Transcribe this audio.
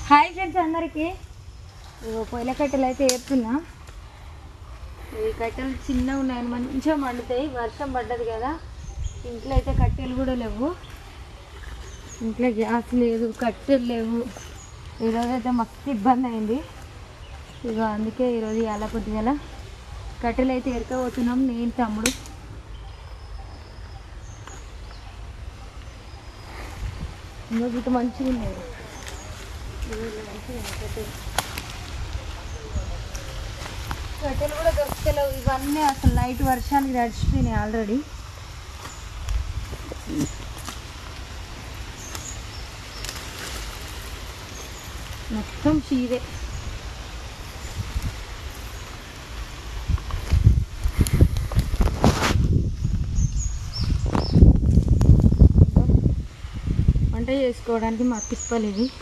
Hi friends అందరికీ. పొయ్యిల కట్టెలు అయితే ఏరుతున్నా. ఈ కట్టెలు చిన్నగా ఉన్నాయని మంచిగా మండుతాయి. వర్షం పడ్డది కదా, ఇంట్లో అయితే కట్టెలు కూడా లేవు. ఇంట్లో గ్యాస్ లేదు, కట్టెలు లేవు. ఈరోజు అయితే మస్తు ఇబ్బంది అయింది. ఇక అందుకే ఈరోజు ఎలా కొద్దిగా కట్టెలు అయితే ఎరకపోతున్నాం నేను తమ్ముడు. ఇంకో ఇటు మంచిగా ఉన్నాయి. కట్టెలు కూడా దొరుకుతలేవు. ఇవన్నీ అసలు నైట్ వర్షానికి తడిచిపోయినాయి ఆల్రెడీ. మొత్తం చీరే. వంట చేసుకోవడానికి మా తిప్పలు ఇవి.